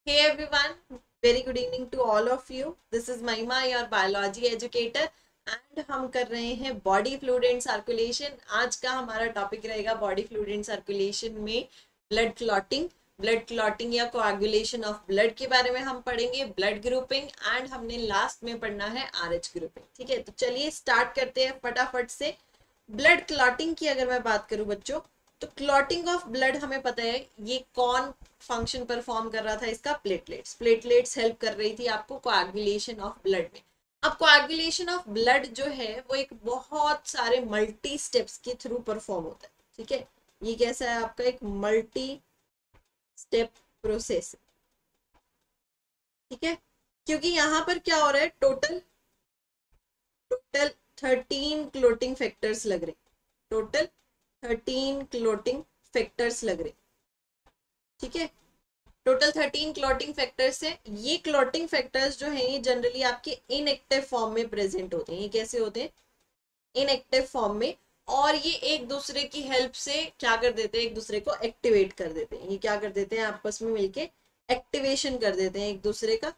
Hey everyone, very good evening to all of you. This is Mahima, your biology educator, and हम कर रहे हैं body fluid and circulation. आज का हमारा टॉपिक रहेगा बॉडी फ्लूइड एंड सर्कुलेशन में ब्लड क्लॉटिंग या कोआगुलेशन ऑफ ब्लड के बारे में हम पढ़ेंगे, ब्लड ग्रुपिंग, एंड हमने लास्ट में पढ़ना है आरएच ग्रुपिंग। ठीक है, तो चलिए स्टार्ट करते हैं फटाफट से। ब्लड क्लॉटिंग की अगर मैं बात करूं बच्चों, तो क्लॉटिंग ऑफ ब्लड हमें पता है ये कौन फंक्शन परफॉर्म कर रहा था इसका। प्लेटलेट्स हेल्प कर रही थी आपको कोआगुलेशन ऑफ ब्लड में। अब कोआगुलेशन ऑफ ब्लड जो है वो एक बहुत सारे मल्टी स्टेप्स के थ्रू परफॉर्म होता है। ठीक है, ये कैसा है आपका एक मल्टी स्टेप प्रोसेस। ठीक है, क्योंकि यहाँ पर क्या हो रहा है, टोटल टोटल 13 क्लोटिंग फैक्टर्स लग रहे, टोटल 13 क्लोटिंग फैक्टर्स लग रहे। ठीक है, टोटल 13 क्लॉटिंग फैक्टर्स है। ये क्लॉटिंग फैक्टर्स जो है ये जनरली आपके इनएक्टिव फॉर्म में प्रेजेंट होते हैं। ये कैसे होते हैं, इनएक्टिव फॉर्म में, और ये एक दूसरे की हेल्प से क्या कर देते हैं, एक दूसरे को एक्टिवेट कर देते हैं। ये क्या कर देते हैं, आपस में मिलके एक्टिवेशन कर देते हैं एक दूसरे का,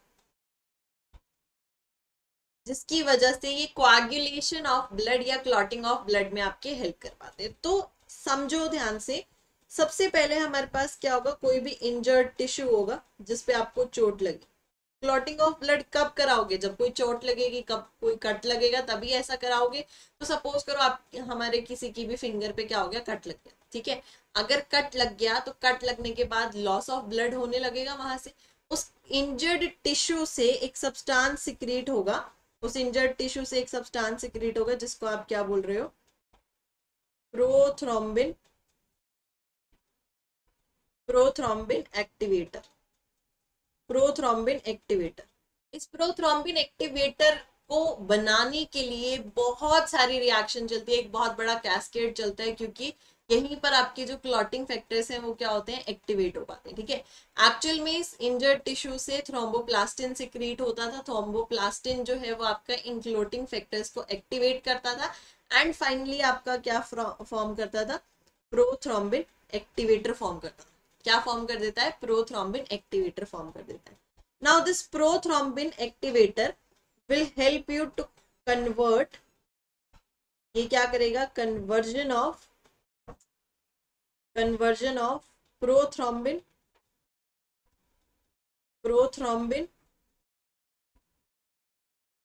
जिसकी वजह से ये कोआगुलेशन ऑफ ब्लड या क्लॉटिंग ऑफ ब्लड में आपके हेल्प कर पाते हैं। तो समझो ध्यान से, सबसे पहले हमारे पास क्या होगा, कोई भी इंजर्ड टिश्यू होगा जिसपे आपको चोट लगी। क्लॉटिंग ऑफ ब्लड कब कराओगे, जब कोई चोट लगेगी, कब कोई कट लगेगा, तभी ऐसा कराओगे। तो सपोज करो आप, हमारे किसी की भी फिंगर पे क्या हो गया, कट लग गया। ठीक है, अगर कट लग गया तो कट लगने के बाद लॉस ऑफ ब्लड होने लगेगा वहां से। उस इंजर्ड टिश्यू से एक सब्सटेंस सिक्रीट होगा, उस इंजर्ड टिश्यू से एक सब्सटेंस सिक्रीट होगा जिसको आप क्या बोल रहे हो, prothrombin, prothrombin activator, prothrombin activator. इस प्रोथ्रोम्बिन एक्टिवेटर को बनाने के लिए बहुत सारी रिएक्शन चलती है, एक बहुत बड़ा कैस्केड चलता है, क्योंकि यहीं पर आपके जो क्लॉटिंग फैक्टर्स हैं वो क्या होते हैं, एक्टिवेट हो पाते हैं। ठीक है, एक्चुअल में इस इंजर्ड टिश्यू से थ्रोम्बोप्लास्टिन सिक्रीट होता था। थ्रोम्बोप्लास्टिन जो है वो आपका इन क्लॉटिंग फैक्टर्स को एक्टिवेट करता था, एंड फाइनली आपका क्या फॉर्म करता था, प्रोथ्रोम्बिन एक्टिवेटर फॉर्म करता था। क्या फॉर्म कर देता है, प्रोथ्रोम्बिन एक्टिवेटर फॉर्म कर देता है। Now this prothrombin activator will help you to convert, ये क्या करेगा, conversion of prothrombin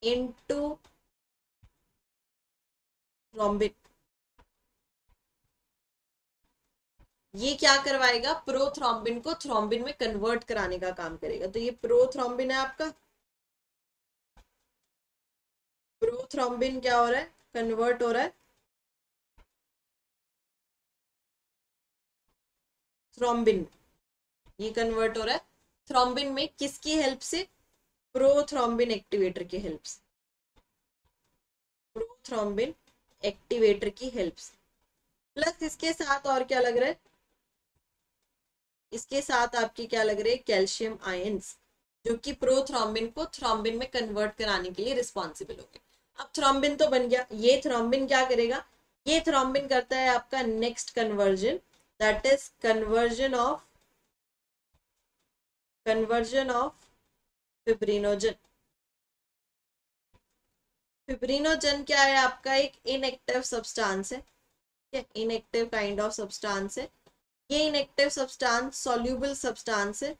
into thrombin। ये क्या करवाएगा, प्रोथ्रोम्बिन को थ्रोम्बिन में कन्वर्ट कराने का काम करेगा। तो ये प्रोथ्रोम्बिन है आपका, प्रोथ्रोम्बिन क्या हो रहा है, कन्वर्ट हो रहा है थ्रोम्बिन, ये कन्वर्ट हो रहा है थ्रोम्बिन में, किसकी हेल्प से, प्रोथ्रोम्बिन एक्टिवेटर की हेल्प से, प्रोथ्रोम्बिन एक्टिवेटर की हेल्प से। प्लस इसके साथ और क्या लग रहा है, इसके साथ आपके क्या लग रहे हैं, कैल्शियम आयंस, जो कि प्रोथ्रोम्बिन को थ्रोम्बिन में कन्वर्ट कराने के लिए रिस्पॉन्सिबल हो गए। अब थ्रोम्बिन तो बन गया, ये थ्रोम्बिन क्या करेगा, ये थ्रोम्बिन करता है आपका next conversion, that is conversion of fibrinogen. Fibrinogen क्या है आपका, एक इनएक्टिव सब्सटेंस है, इनएक्टिव काइंड ऑफ सब्सटेंस है। ये इनएक्टिव सब्सटेंस सॉल्यूबल सब्सटेंस है,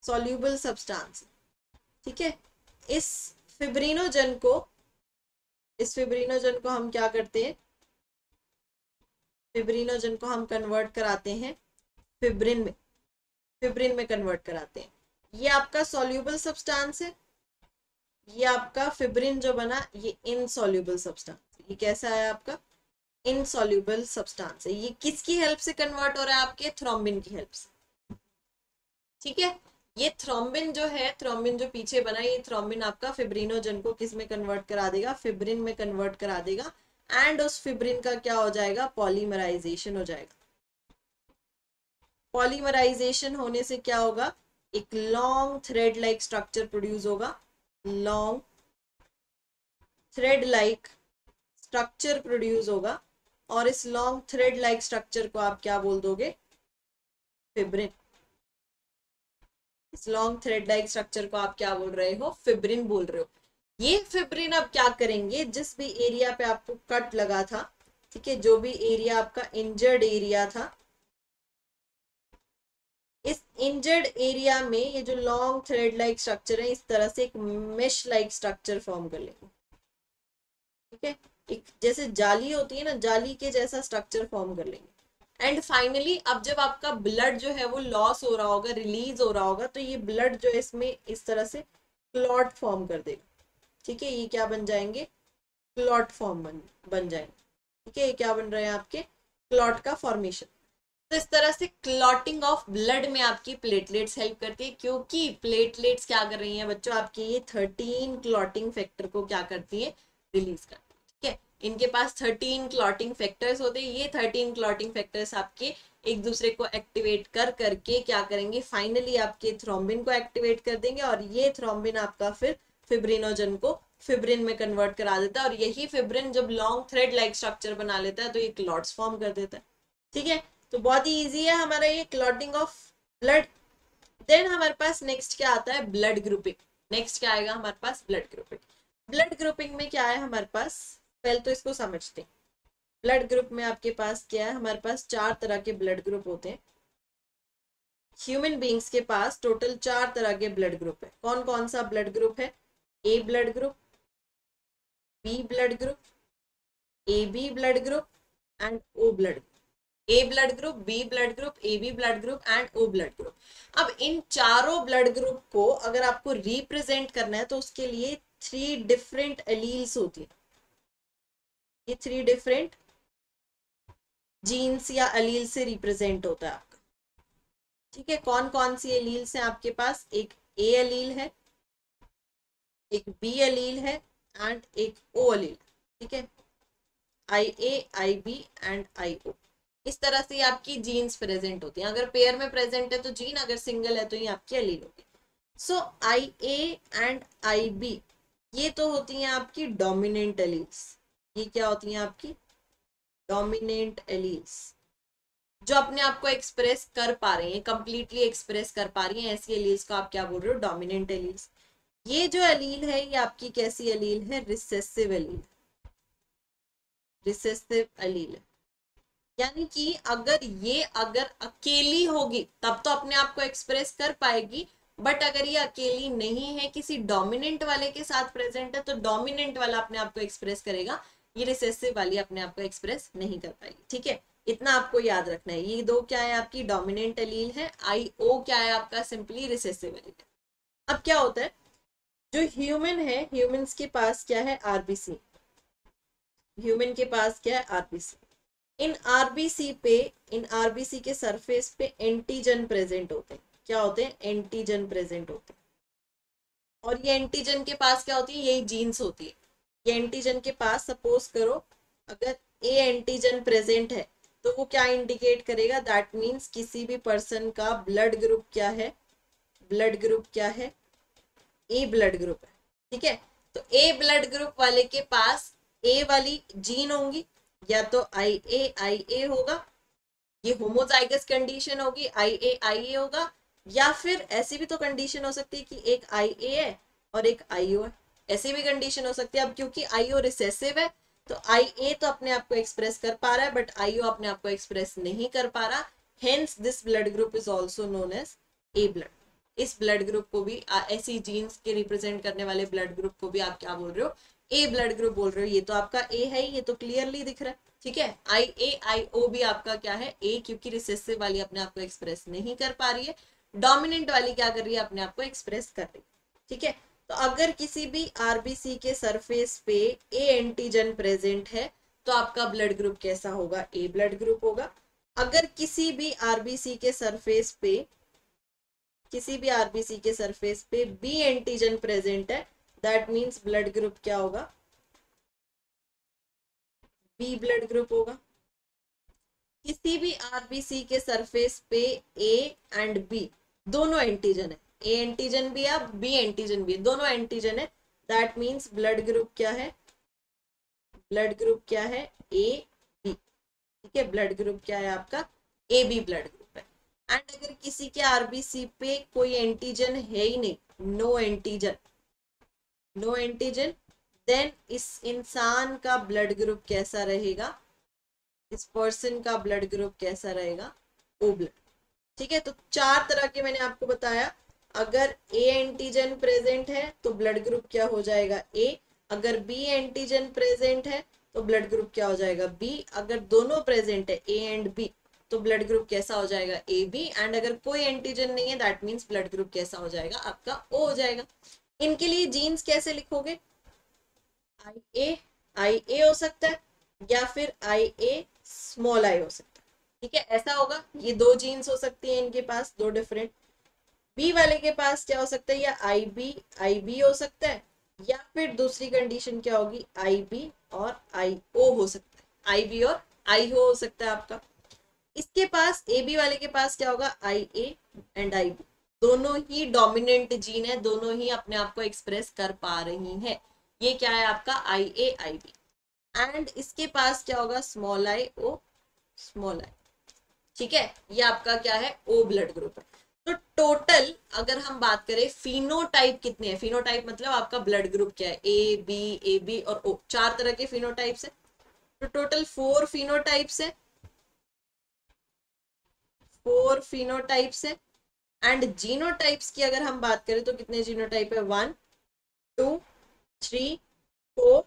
सॉल्यूबल सब्सटेंस। ठीक है, इस फिब्रिनोजन को इस फिब्रिनोजन को हम क्या करते हैं, फिब्रिनोजन को हम कन्वर्ट कराते हैं फिब्रिन में कन्वर्ट कराते हैं। ये आपका सॉल्यूबल सब्सटेंस है, ये आपका फिब्रिन जो बना ये इनसॉल्यूबल सब्सटेंस। ये कैसा है आपका, इनसॉल्यूबल सब्सटेंस है। ये किसकी हेल्प से कन्वर्ट हो रहा है, आपके थ्रोम्बिन की हेल्प से। ठीक है, ये थ्रोम्बिन जो है, थ्रोम्बिन जो पीछे बना, ये थ्रोम्बिन आपका फिब्रिनोजन को किस में कन्वर्ट करा देगा, फिब्रिन में कन्वर्ट करा देगा, एंड उस फिब्रिन का क्या हो जाएगा, पॉलीमराइजेशन हो जाएगा। पॉलीमराइजेशन होने से क्या होगा, एक long thread like structure produce होगा, long thread like structure produce होगा, और इस लॉन्ग थ्रेड लाइक स्ट्रक्चर को आप क्या बोल दोगे, फिब्रिन। इस लॉन्ग थ्रेड लाइक स्ट्रक्चर को आप क्या बोल रहे हो, फिब्रिन बोल रहे हो। ये फिब्रिन अब क्या करेंगे, जिस भी एरिया पे आपको कट लगा था, ठीक है, जो भी एरिया आपका इंजर्ड एरिया था, इस इंजर्ड एरिया में ये जो लॉन्ग थ्रेड लाइक स्ट्रक्चर है, इस तरह से एक मेश लाइक स्ट्रक्चर फॉर्म कर लेंगे। ठीक है, एक जैसे जाली होती है ना, जाली के जैसा स्ट्रक्चर फॉर्म कर लेंगे। एंड फाइनली अब जब आपका ब्लड जो है वो लॉस हो रहा होगा, रिलीज हो रहा होगा, तो ये ब्लड जो है इसमें इस तरह से क्लॉट फॉर्म कर देगा। ठीक है, ये क्या बन जाएंगे, क्लॉट फॉर्म बन जाएंगे। ठीक है, ये क्या बन रहे हैं आपके, क्लॉट का फॉर्मेशन। तो इस तरह से क्लॉटिंग ऑफ ब्लड में आपकी प्लेटलेट्स हेल्प करती है, क्योंकि प्लेटलेट्स क्या कर रही हैं बच्चों, आपके ये 13 क्लॉटिंग फैक्टर को क्या करती है, रिलीज करती है। ठीक है, इनके पास 13 क्लॉटिंग फैक्टर्स होते हैं। ये 13 क्लॉटिंग फैक्टर्स आपके एक दूसरे को एक्टिवेट कर करके क्या करेंगे, फाइनली आपके थ्रोम्बिन को एक्टिवेट कर देंगे, और ये थ्रोम्बिन आपका फिर फिब्रिनोजन को फिब्रिन में कन्वर्ट करा देता है, और यही फिब्रिन जब लॉन्ग थ्रेड लाइक स्ट्रक्चर बना लेता है तो ये क्लॉट्स फॉर्म कर देता है। ठीक है, तो बहुत ही इजी है हमारा ये क्लॉटिंग ऑफ ब्लड। देन हमारे पास नेक्स्ट क्या आता है, ब्लड ग्रुपिंग। नेक्स्ट क्या आएगा हमारे पास, ब्लड ग्रुपिंग। ब्लड ग्रुपिंग में क्या है हमारे पास, पहले तो इसको समझते हैं। ब्लड ग्रुप में आपके पास क्या है, हमारे पास 4 तरह के ब्लड ग्रुप होते हैं। ह्यूमन बींग्स के पास टोटल 4 तरह के ब्लड ग्रुप है। कौन कौन सा ब्लड ग्रुप है, A blood group, B blood group, A B blood group and O blood group. A blood group, B blood group, A B blood group and O blood group. अब इन चारों blood group को अगर आपको represent करना है तो उसके लिए 3 डिफरेंट एलील्स होती है। ये 3 डिफरेंट जीन्स या एलील से रिप्रेजेंट होता है आपका। ठीक है, कौन कौन सी एलील्स हैं आपके पास, एक ए एलील है, एक बी एलील है एंड एक ओ एलील। ठीक है, आई ए, आई बी एंड आई ओ। इस तरह से आपकी जीन्स प्रेजेंट होती हैं। अगर पेयर में प्रेजेंट है तो जीन, अगर सिंगल है तो ये आपकी एलील होगी। सो आई ए एंड आई बी ये तो होती हैं आपकी डोमिनेंट एलील्स। ये क्या होती हैं आपकी डोमिनेंट एलील्स, जो अपने आप को एक्सप्रेस कर पा रही हैं, कंप्लीटली एक्सप्रेस कर पा रही हैं, ऐसी एलील्स को आप क्या बोल रहे हो, डोमिनेंट एलील्स। ये जो एलील है ये आपकी कैसी एलील है, रिसेसिव एलील। रिसेसिव एलील, यानी कि अगर अकेली होगी तब तो अपने आप को एक्सप्रेस कर पाएगी, बट अगर ये अकेली नहीं है, किसी डोमिनेंट वाले के साथ प्रेजेंट है, तो डोमिनेंट वाला अपने आप को एक्सप्रेस करेगा, ये रिसेसिव वाली अपने आप को एक्सप्रेस नहीं कर पाएगी। ठीक है, इतना आपको याद रखना है। ये दो क्या है आपकी डोमिनेंट एलील है, आई ओ क्या है आपका सिंपली रिसेसिव एलील है। अब क्या होता है, जो ह्यूमन है, ह्यूमंस के पास क्या है, आरबीसी। ह्यूमन के पास क्या है, आरबीसी। इन आरबीसी के सरफेस पे एंटीजन प्रेजेंट होते हैं। क्या होते हैं, एंटीजन प्रेजेंट होते हैं। और ये एंटीजन के पास क्या होती है, यही जीन्स होती है। ये एंटीजन के पास सपोज करो अगर ए एंटीजन प्रेजेंट है तो वो क्या इंडिकेट करेगा, दैट मीन्स किसी भी पर्सन का ब्लड ग्रुप क्या है, ब्लड ग्रुप क्या है, ए ब्लड ग्रुप है। ठीक है, तो ए ब्लड ग्रुप वाले के पास ए वाली जीन होंगी, या तो आई ए होगा, ये होमोजाइगस कंडीशन होगी, आई ए होगा, या फिर ऐसी भी तो कंडीशन हो सकती है कि एक आई ए है और एक आई ओ है। ऐसी भी कंडीशन हो सकती है। अब क्योंकि आई ओ रिसेसिव है तो आई ए तो अपने आप को एक्सप्रेस कर पा रहा है, बट आई ओ अपने आप को एक्सप्रेस नहीं कर पा रहा। Hence this blood group is also known as A blood. इस ब्लड ग्रुप को भी ऐसी जीन्स के रिप्रेजेंट करने वाले ब्लड ग्रुप को भी आप क्या बोल रहे हो, ए ब्लड ग्रुप बोल रहे हो। ये तो आपका ए है, ये तो क्लियरली दिख रहा है। ठीक है, आई ए आई ओ भी आपका क्या है, ए, क्योंकि रिसेसिव वाली अपने आप को एक्सप्रेस नहीं कर पा रही है, डोमिनेंट वाली क्या कर रही है, अपने आप को एक्सप्रेस कर रही है। ठीक है, तो अगर किसी भी आरबीसी के सरफेस पे ए एंटीजन प्रेजेंट है तो आपका ब्लड ग्रुप कैसा होगा, ए ब्लड ग्रुप होगा। अगर किसी भी आरबीसी के सरफेस पे बी एंटीजन प्रेजेंट है, दैट मीन्स ब्लड ग्रुप क्या होगा, बी ब्लड ग्रुप होगा। किसी भी आरबीसी के सरफेस पे ए एंड बी दोनों एंटीजन है, ए एंटीजन भी है, बी एंटीजन भी है, दोनों एंटीजन है, दैट मीन्स ब्लड ग्रुप क्या है, ब्लड ग्रुप क्या है, ए बी। ठीक है, ब्लड ग्रुप क्या है आपका, ए बी ब्लड ग्रुप है। एंड अगर किसी के आरबीसी पे कोई एंटीजन है ही नहीं, no antigen, no antigen, then इस इंसान का ब्लड ग्रुप कैसा रहेगा, इस पर्सन का ब्लड ग्रुप कैसा रहेगा, ओ ब्लड। ठीक है, तो चार तरह के मैंने आपको बताया। अगर ए एंटीजन प्रेजेंट है तो ब्लड ग्रुप क्या हो जाएगा, ए। अगर बी एंटीजन प्रेजेंट है तो ब्लड ग्रुप क्या हो जाएगा, बी। अगर दोनों प्रेजेंट है, ए एंड बी, तो ब्लड ग्रुप कैसा हो जाएगा, ए बी। एंड अगर कोई एंटीजन नहीं है, दैट मीन्स ब्लड ग्रुप कैसा हो जाएगा, आपका ओ हो जाएगा। इनके लिए जीन्स कैसे लिखोगे, आई ए, आई ए हो सकता है, या फिर आई ए स्मॉल आई हो सकता है। ठीक है, ऐसा होगा। ये दो जीन्स हो सकती है इनके पास, दो डिफरेंट। बी वाले के पास क्या हो सकता है, या आई बी हो सकता है, या फिर दूसरी कंडीशन क्या होगी, आई बी और आई ओ हो सकता है, आई बी और आई ओ हो सकता है आपका। इसके पास ए बी वाले के पास क्या होगा, आई ए एंड आई बी, दोनों ही डोमिनेंट जीन है, दोनों ही अपने आप को एक्सप्रेस कर पा रही हैं। ये क्या है आपका, आई ए आई बी। एंड इसके पास क्या होगा, small I O small I. ठीक है, ये आपका क्या है, ओ ब्लड ग्रुप है। तो टोटल अगर हम बात करें फिनोटाइप कितने हैं, फिनोटाइप मतलब आपका ब्लड ग्रुप क्या है, ए बी और ओ, चार तरह के फिनोटाइप्स है। तो टोटल 4 फिनोटाइप्स है, 4 फिनोटाइप्स है। एंड जीनोटाइप्स की अगर हम बात करें तो कितने जीनोटाइप है, 1 2 3 4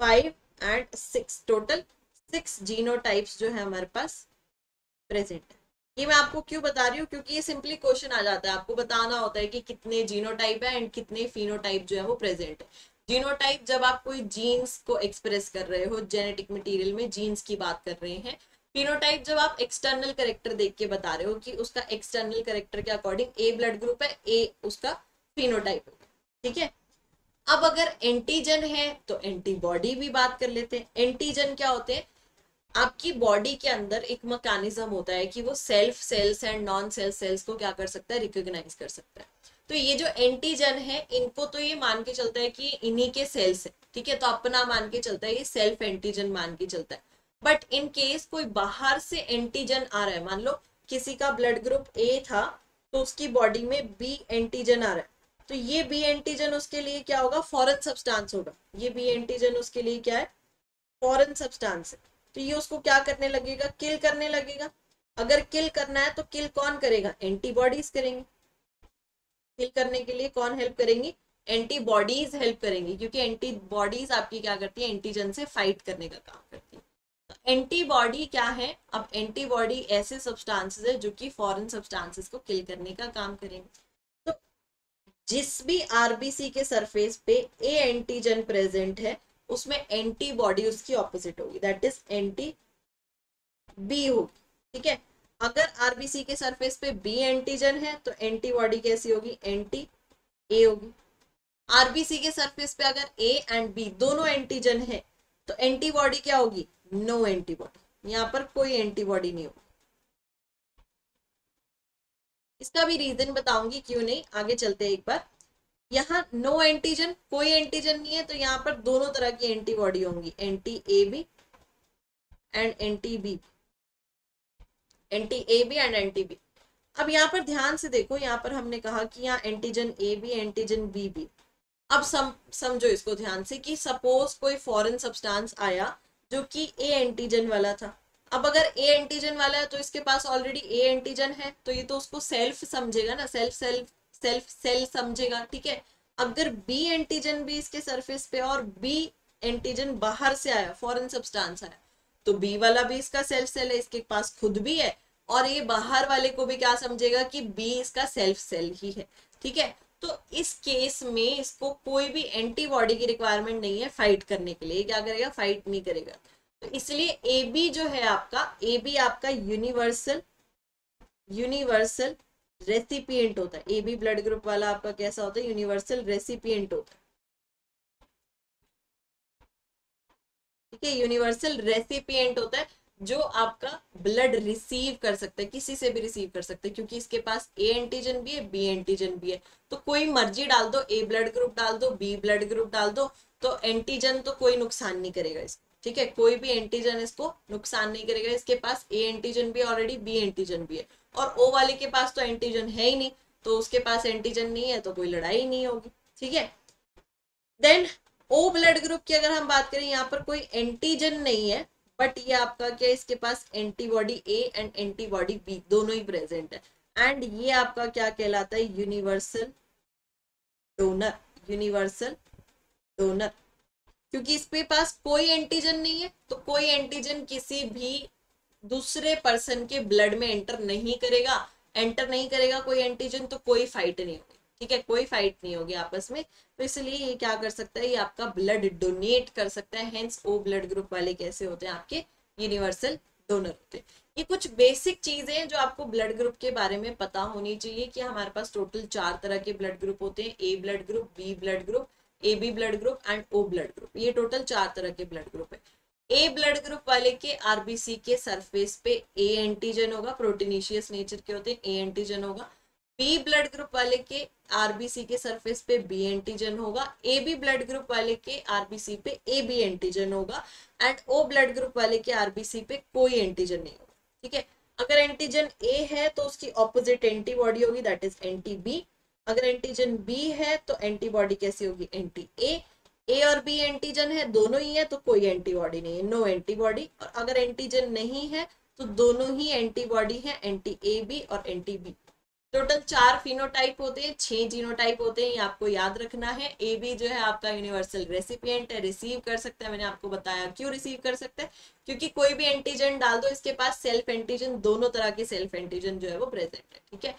5 एंड 6, टोटल 6 जीनोटाइप्स जो है हमारे पास प्रेजेंट है। ये मैं आपको क्यों बता रही हूँ, क्योंकि ये सिंपली क्वेश्चन आ जाता है, आपको बताना होता है कि कितने जीनोटाइप है एंड कितने फिनोटाइप जो है वो प्रेजेंट है। जीनोटाइप जब आप कोई जीन्स को एक्सप्रेस कर रहे हो, जेनेटिक मटेरियल में जीन्स की बात कर रहे हैं। फिनोटाइप जब आप एक्सटर्नल कैरेक्टर देख के बता रहे हो कि उसका एक्सटर्नल कैरेक्टर के अकॉर्डिंग ए ब्लड ग्रुप है, ए उसका फिनोटाइप है। ठीक है, अब अगर एंटीजन है तो एंटीबॉडी भी बात कर लेते हैं। एंटीजन क्या होते हैं, आपकी बॉडी के अंदर एक मैकेनिज्म होता है कि वो self cells and non self cells को क्या कर सकता है, रिकॉग्नाइज कर सकता है। तो ये जो एंटीजन है, इनको तो ये मान के चलता है कि इन्हीं के सेल्स है। ठीक है, तो अपना मान के चलता है, ये सेल्फ एंटीजन मान के चलता है। बट इन केस कोई बाहर से एंटीजन आ रहा है, मान लो किसी का ब्लड ग्रुप ए था तो उसकी बॉडी में बी एंटीजन आ रहा है, तो ये बी एंटीजन उसके लिए क्या होगा, फॉरेन सब्सटेंस होगा। ये बी एंटीजन उसके लिए क्या है, फॉरेन सब्सटेंस है। तो ये उसको क्या करने लगेगा, किल करने लगेगा। अगर किल करना है तो किल कौन करेगा, एंटीबॉडीज करेंगे। किल करने के लिए कौन हेल्प करेंगी, एंटीबॉडीज हेल्प करेंगी, क्योंकि एंटीबॉडीज आपकी क्या करती है, एंटीजन से फाइट करने का काम करती है। तो एंटीबॉडी क्या है, अब एंटीबॉडी ऐसे सब्सटेंसेस है जो कि फॉरेन सब्सटेंसेस को किल करने का काम करेंगे। तो जिस भी आरबीसी के सरफेस पे ए एंटीजन प्रेजेंट है, उसमें एंटीबॉडी उसकी ऑपोजिट होगी, दैट इज एंटी बी होगी। ठीक है, अगर आरबीसी के सरफेस पे बी एंटीजन है तो एंटीबॉडी कैसी होगी, एंटी ए होगी। आरबीसी के सरफेस पे अगर ए एंड बी दोनों एंटीजन है तो एंटीबॉडी क्या होगी, नो एंटीबॉडी, यहाँ पर कोई एंटीबॉडी नहीं होगी। इसका भी रीजन बताऊंगी क्यों नहीं, आगे चलते हैं एक बार। यहाँ नो एंटीजन, कोई एंटीजन नहीं है, तो यहाँ पर दोनों तरह की एंटीबॉडी होंगी, anti A B and anti B, anti A B and anti B. अब यहाँ पर ध्यान से देखो, यहाँ पर हमने कहा कि यहाँ antigen A B antigen B B. अब समझो इसको ध्यान से कि सपोज कोई फॉरेन सब्सटेंस आया जो कि ए एंटीजन वाला था। अब अगर ए एंटीजन वाला है तो इसके पास ऑलरेडी ए एंटीजन है, तो ये तो उसको सेल्फ समझेगा ना, सेल्फ सेल समझेगा। ठीक है, अगर बी एंटीजन भी इसके सरफेस पे और बी एंटीजन बाहर से आया, फॉरेन सब्सटेंस आया, तो बी वाला भी इसका सेल्फ सेल है, इसके पास खुद भी है, और ये बाहर वाले को भी क्या समझेगा कि बी इसका सेल्फ सेल ही है। ठीक है, तो इस केस में इसको कोई भी एंटीबॉडी की रिक्वायरमेंट नहीं है फाइट करने के लिए, क्या करेगा, फाइट नहीं करेगा। तो इसलिए ए बी जो है आपका, ए बी आपका यूनिवर्सल रेसिपिएंट होता है। ए बी ब्लड ग्रुप वाला आपका कैसा होता है, यूनिवर्सल रेसिपिएंट होता है। ठीक है, यूनिवर्सल रेसिपिएंट होता है जो आपका ब्लड रिसीव कर सकता है, किसी से भी रिसीव कर सकता है, क्योंकि इसके पास ए एंटीजन भी है, बी एंटीजन भी है। तो कोई मर्जी डाल दो, ए ब्लड ग्रुप डाल दो, बी ब्लड ग्रुप डाल दो, तो एंटीजन तो कोई नुकसान नहीं करेगा इसको। ठीक है, कोई भी एंटीजन इसको नुकसान नहीं करेगा, इसके पास ए एंटीजन भी है ऑलरेडी, बी एंटीजन भी है, और ओ वाले के पास तो एंटीजन है ही नहीं, तो उसके पास एंटीजन नहीं है तो कोई लड़ाई नहीं होगी, ठीक है। देन ओ ब्लड ग्रुप की अगर हम बात करें, यहाँ पर कोई एंटीजन नहीं है, बट ये आपका क्या, इसके पास antibody A and antibody B दोनों ही प्रेजेंट है, एंड ये आपका क्या कहलाता है, यूनिवर्सल डोनर, यूनिवर्सल डोनर। क्योंकि इसके पास कोई एंटीजन नहीं है, तो कोई एंटीजन किसी भी दूसरे पर्सन के ब्लड में एंटर नहीं करेगा, एंटर नहीं करेगा कोई एंटीजन, तो कोई फाइट नहीं होगी, ठीक है, कोई फाइट नहीं होगी आपस में। तो इसलिए ये क्या कर सकता है, ये आपका ब्लड डोनेट कर सकता है, हेंस ओ ब्लड ग्रुप वाले कैसे होते हैं, आपके यूनिवर्सल डोनर होते हैं। ये कुछ बेसिक चीजें हैं जो आपको ब्लड ग्रुप के बारे में पता होनी चाहिए, कि हमारे पास टोटल 4 तरह के ब्लड ग्रुप होते हैं, A blood group, B blood group, A B blood group and O blood group. ये टोटल 4 तरह के ब्लड ग्रुप है। ए ब्लड ग्रुप वाले के आरबीसी के सरफेस पे ए एंटीजन होगा, प्रोटीनिशियस नेचर के होते हैं, ए एंटीजन होगा। बी ब्लड ग्रुप वाले के आरबीसी के सरफेस पे बी एंटीजन होगा। ए बी ब्लड ग्रुप वाले के आरबीसी पे ए बी एंटीजन होगा, एंड ओ ब्लड ग्रुप वाले के आरबीसी पे कोई एंटीजन नहीं होगा, ठीक है। अगर एंटीजन ए है तो उसकी ऑपोजिट एंटीबॉडी होगी, दैट इज एंटी बी। अगर एंटीजन बी है तो एंटीबॉडी कैसी होगी, एंटी ए। ए और बी एंटीजन है, दोनों ही है, तो कोई एंटीबॉडी नहीं है, नो एंटीबॉडी। और अगर एंटीजन नहीं है तो दोनों ही एंटीबॉडी है, एंटी ए बी और एंटी बी। टोटल 4 फिनोटाइप होते हैं, 6 जीनोटाइप होते हैं, ये आपको याद रखना है। ए बी जो है आपका यूनिवर्सल रेसिपिएंट है, रिसीव कर सकता है, मैंने आपको बताया क्यों रिसीव कर सकता है, क्योंकि कोई भी एंटीजन डाल दो इसके पास सेल्फ एंटीजन, दोनों तरह के सेल्फ एंटीजन जो है वो प्रेजेंट है, ठीक है।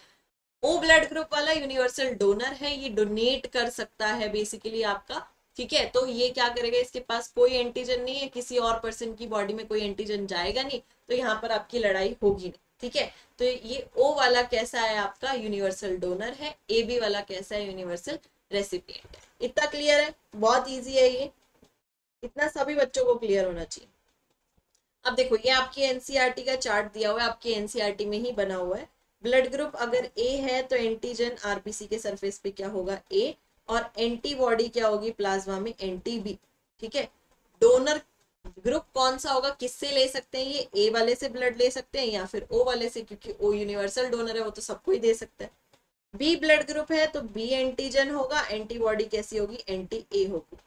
ओ ब्लड ग्रुप वाला यूनिवर्सल डोनर है, ये डोनेट कर सकता है बेसिकली आपका, ठीक है। तो ये क्या करेगा, इसके पास कोई एंटीजन नहीं है, किसी और पर्सन की बॉडी में कोई एंटीजन जाएगा नहीं, तो यहाँ पर आपकी लड़ाई होगी नहीं, ठीक है। तो ये ओ वाला कैसा है, आपका यूनिवर्सल डोनर है। ए बी वाला कैसा है, यूनिवर्सल रेसिपिएंट है। इतना क्लियर है, बहुत इजी है ये, इतना सभी बच्चों को क्लियर होना चाहिए। अब देखो, ये आपकी एनसीईआरटी का चार्ट दिया हुआ है, आपकी एनसीईआरटी में ही बना हुआ है। ब्लड ग्रुप अगर ए है तो एंटीजन आरबीसी के सरफेस पे क्या होगा, ए, और एंटीबॉडी क्या होगी प्लाज्मा में, एंटी बी, ठीक है। डोनर ग्रुप कौन सा होगा, किससे ले सकते हैं, ये ए वाले से ब्लड ले सकते हैं या फिर ओ वाले से, क्योंकि ओ यूनिवर्सल डोनर है, वो तो सबको ही दे सकता है। बी ब्लड ग्रुप है तो बी एंटीजन होगा, एंटीबॉडी कैसी होगी, एंटी ए होगी।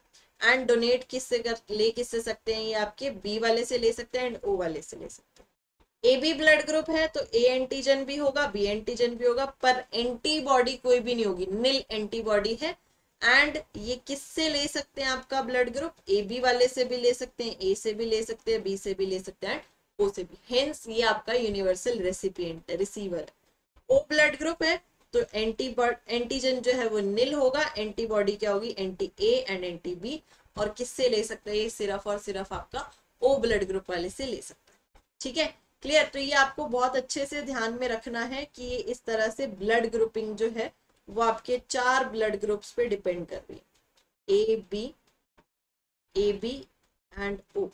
एंड डोनेट किससे किससे सकते हैं, ये आपके बी वाले से ले सकते हैं एंड ओ वाले से ले सकते हैं। ए बी ब्लड ग्रुप है तो ए एंटीजन भी होगा, बी एंटीजन भी होगा, पर एंटीबॉडी कोई भी नहीं होगी, नील एंटीबॉडी है। एंड ये किससे ले सकते हैं आपका ब्लड ग्रुप, ए बी वाले से भी ले सकते हैं, ए से भी ले सकते हैं, बी से भी ले सकते हैं, ओ से भी, हेंस ये आपका यूनिवर्सल रेसिपिएंट है, रिसीवर है। ओ ब्लड ग्रुप है तो एंटीजन जो है वो नील होगा, एंटीबॉडी क्या होगी, anti A and anti B. और किससे ले सकते हैं, ये सिर्फ और सिर्फ आपका ओ ब्लड ग्रुप वाले से ले सकता है, ठीक है, क्लियर। तो ये आपको बहुत अच्छे से ध्यान में रखना है कि ये इस तरह से ब्लड ग्रुपिंग जो है वो आपके 4 ब्लड ग्रुप्स पे डिपेंड कर रही है, ए बी एंड ओ।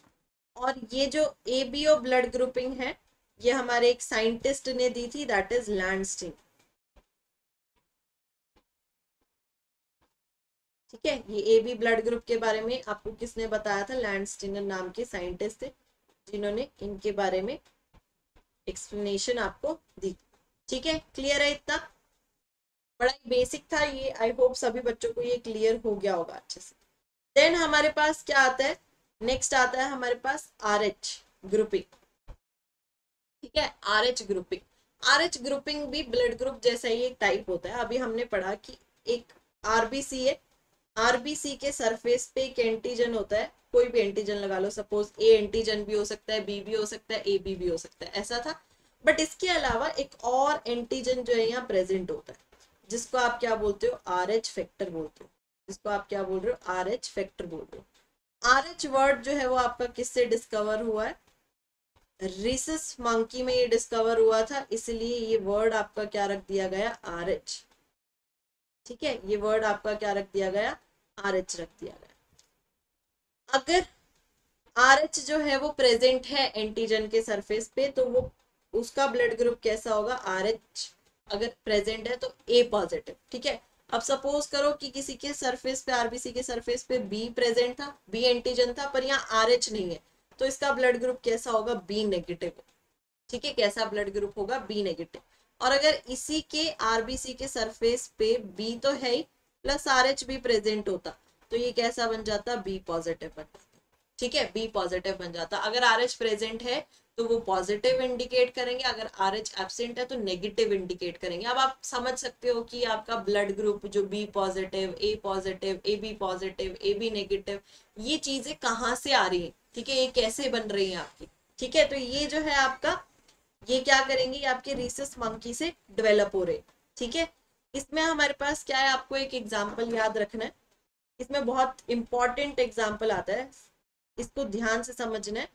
और ये जो A B O blood grouping है ये हमारे एक साइंटिस्ट ने दी थी, दैट इज लैंडस्टिंग, ठीक है। ये ए बी ब्लड ग्रुप के बारे में आपको किसने बताया था, लैंडस्टिंगर नाम के साइंटिस्ट थे जिन्होंने इनके बारे में एक्सप्लेनेशन आपको दी, ठीक है, क्लियर है। इतना बड़ा बेसिक था ये, आई होप सभी बच्चों को ये क्लियर हो गया होगा अच्छे से। देन हमारे पास क्या आता है, नेक्स्ट आता है हमारे पास आर एच ग्रुपिंग, ठीक है। R H grouping, R H grouping भी ब्लड ग्रुप जैसा ही एक टाइप होता है। अभी हमने पढ़ा कि एक आरबीसी है, आरबीसी के सरफेस पे एक एंटीजन होता है, कोई भी एंटीजन लगा लो, सपोज ए एंटीजन भी हो सकता है, बी भी हो सकता है, ए बी भी हो सकता है, ऐसा था। बट इसके अलावा एक और एंटीजन जो है यहाँ प्रेजेंट होता है, जिसको आप क्या बोलते हो, आर एच फैक्टर बोलते हो, जिसको आप क्या बोल रहे हो, आर एच फैक्टर बोल रहे हो। आर एच वर्ड जो है वो आपका किससे डिस्कवर हुआ है, रिसस मंकी में ये डिस्कवर हुआ था, इसलिए ये वर्ड आपका क्या रख दिया गया, आर एच, ठीक है। ये वर्ड आपका क्या रख दिया गया, आर एच रख दिया गया। अगर आर एच जो है वो प्रेजेंट है एंटीजन के सरफेस पे तो वो उसका ब्लड ग्रुप कैसा होगा, आर एच अगर प्रेजेंट है तो ए पॉजिटिव, ठीक है। अब सपोज करो कि किसी के सरफेस पे, आरबीसी के सरफेस पे बी प्रेजेंट था, बी एंटीजन था, पर यहाँ आर एच नहीं है, तो इसका ब्लड ग्रुप कैसा होगा, बी नेगेटिव, ठीक है। कैसा ब्लड ग्रुप होगा, बी नेगेटिव। और अगर इसी के आरबीसी के सरफेस पे बी तो है ही प्लस आरएच भी प्रेजेंट होता तो ये कैसा बन जाता, बी पॉजिटिव बन जाता। ठीक है, बी पॉजिटिव बन जाता। अगर आरएच प्रेजेंट है तो वो पॉजिटिव इंडिकेट करेंगे, अगर आरएच एब्सेंट है तो नेगेटिव इंडिकेट करेंगे। अब आप समझ सकते हो कि आपका ब्लड ग्रुप जो B positive, A B positive, A B negative, ये चीजें कहाँ से आ रही है, ठीक है, ये कैसे बन रही है आपकी। ठीक है, तो ये जो है आपका, ये क्या करेंगे, आपके रीसस मंकी से डेवलप हो रहे। ठीक है, इसमें हमारे पास क्या है, आपको एक एग्जाम्पल याद रखना है, इसमें बहुत इंपॉर्टेंट एग्जाम्पल आता है, इसको ध्यान से समझना है।